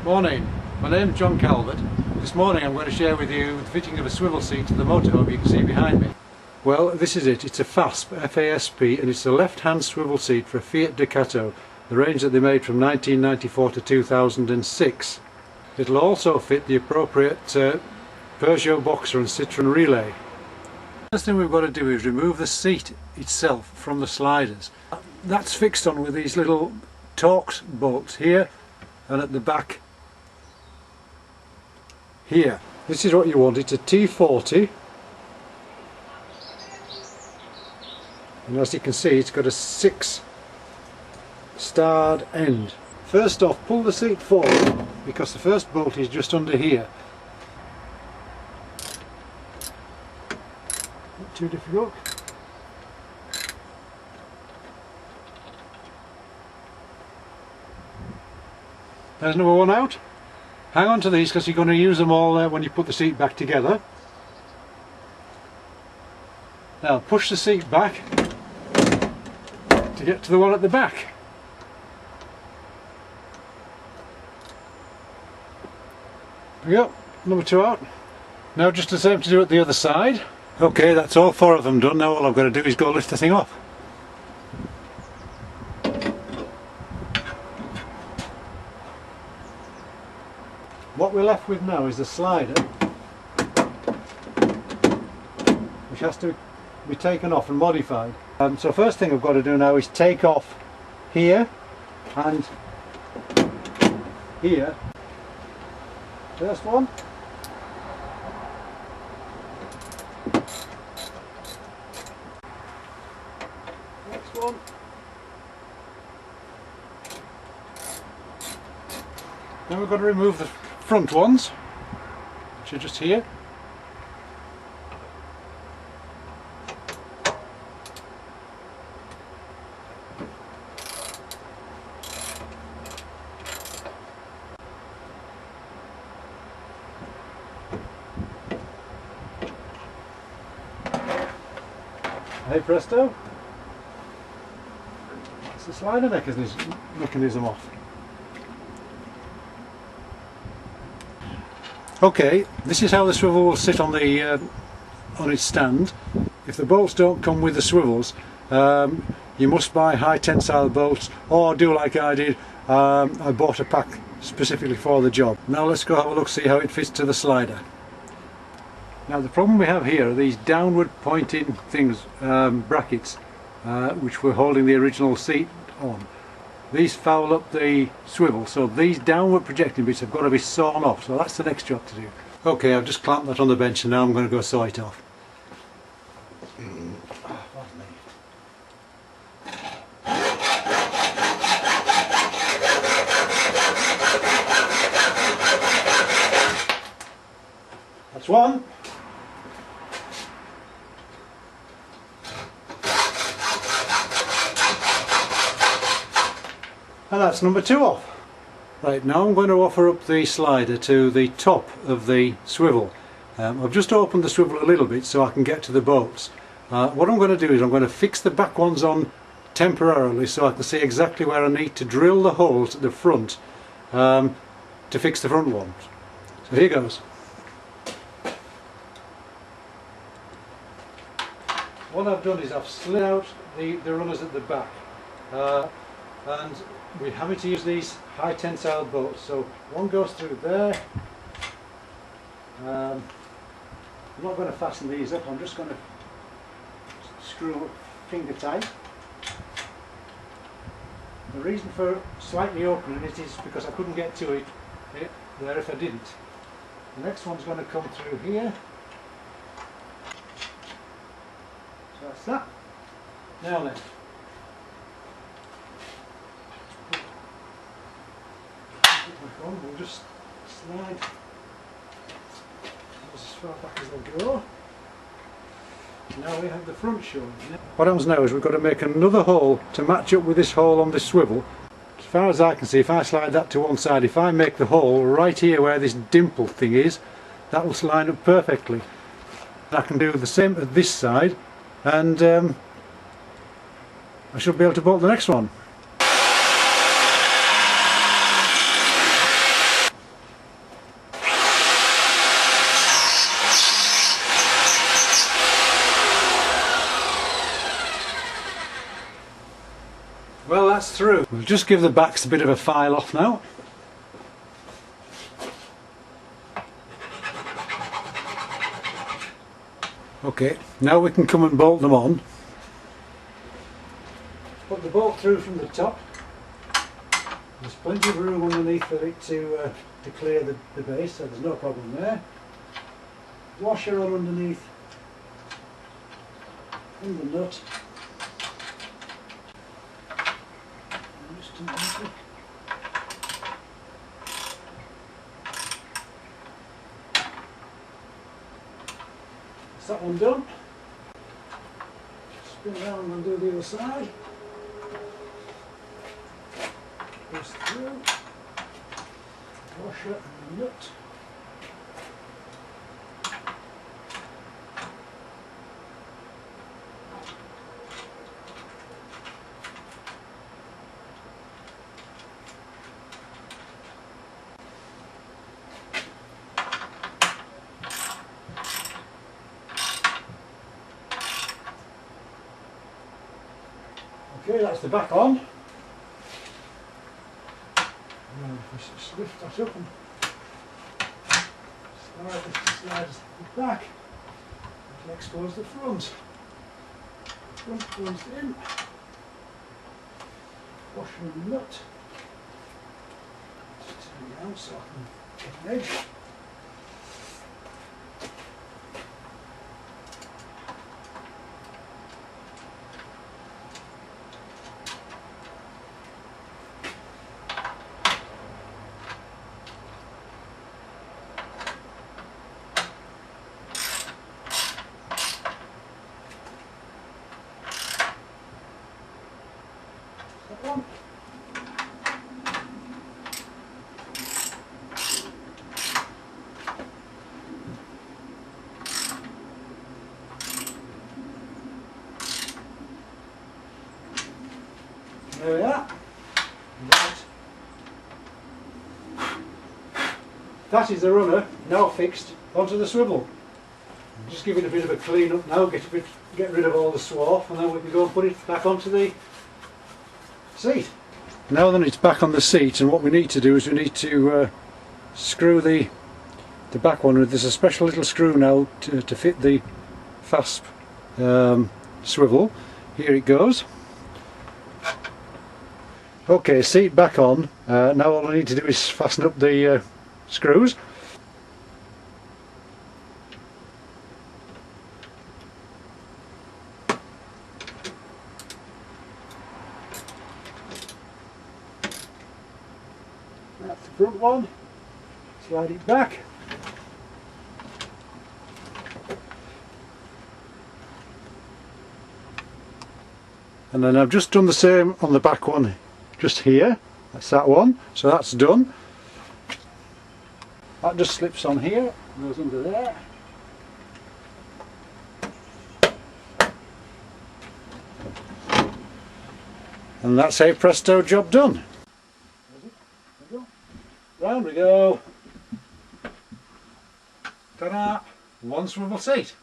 Morning, my name is John Calvert. This morning I'm going to share with you the fitting of a swivel seat to the motorhome you can see behind me. Well, this is it. It's a FASP, F-A-S-P, and it's a left-hand swivel seat for a Fiat Ducato, the range that they made from 1994 to 2006. It'll also fit the appropriate Peugeot Boxer and Citroen Relay. The first thing we've got to do is remove the seat itself from the sliders. That's fixed on with these little Torx bolts here and at the back here. This is what you want. It's a T40, and as you can see it's got a 6-starred end. First off, pull the seat forward because the first bolt is just under here. Not too difficult. There's number one out. Hang on to these because you're going to use them all when you put the seat back together. Now push the seat back to get to the one at the back. There we go, number two out. Now just the same to do at the other side. Okay, that's all four of them done. Now all I've got to do is go lift the thing off. What we're left with now is the slider, which has to be taken off and modified. So first thing I've got to do now is take off here and here. First one. Next one. Then we've got to remove the front ones, which are just here. Hey presto, it's the slider mechanism off. Okay, this is how the swivel will sit on the on its stand. If the bolts don't come with the swivels, you must buy high tensile bolts, or do like I did. I bought a pack specifically for the job. Now let's go have a look, see how it fits to the slider. Now the problem we have here are these downward pointing things, brackets, which were holding the original seat on. These foul up the swivel, so these downward projecting bits have got to be sawn off, so that's the next job to do. Okay, I've just clamped that on the bench and now I'm going to go saw it off. That's one. And that's number two off. Right, now I'm going to offer up the slider to the top of the swivel. I've just opened the swivel a little bit so I can get to the bolts. What I'm going to do is I'm going to fix the back ones on temporarily so I can see exactly where I need to drill the holes at the front to fix the front ones. So here goes. What I've done is I've slid out the runners at the back. And we're having to use these high tensile bolts, so one goes through there. I'm not going to fasten these up, I'm just going to screw up finger tight. The reason for slightly opening it is because I couldn't get to it there if I didn't. The next one's going to come through here. So that's that. Now then. We'll just slide as far back as they'll go. Now we have the front shown. What happens now is we've got to make another hole to match up with this hole on this swivel. As far as I can see, if I slide that to one side, if I make the hole right here where this dimple thing is, that will line up perfectly. I can do the same at this side, and I should be able to bolt the next one. Well, that's through. We'll just give the backs a bit of a file off now. Okay, now we can come and bolt them on. Put the bolt through from the top. There's plenty of room underneath for it to clear the base, so there's no problem there. Washer on underneath and the nut. Is that one done? Spin around and do the other side. Goes through. Washer and the nut. Okay, that's the back on. Now if we just lift that up and slide the back, it'll expose the front. Front goes in. Washer and nut. Just turn it down so I can get an edge. One. There we are. That is the runner now fixed onto the swivel. Just give it a bit of a clean up now, get rid of all the swarf, and then we can go and put it back onto the seat. Now then it's back on the seat, and what we need to do is we need to screw the back one. There's a special little screw now to fit the FASP swivel. Here it goes. Okay, seat back on. Now all I need to do is fasten up the screws. That's the front one. Slide it back. And then I've just done the same on the back one, just here. That's that one. So that's done. That just slips on here, goes under there. And that's a presto job done. Round we go. Ta-da! One swivel seat.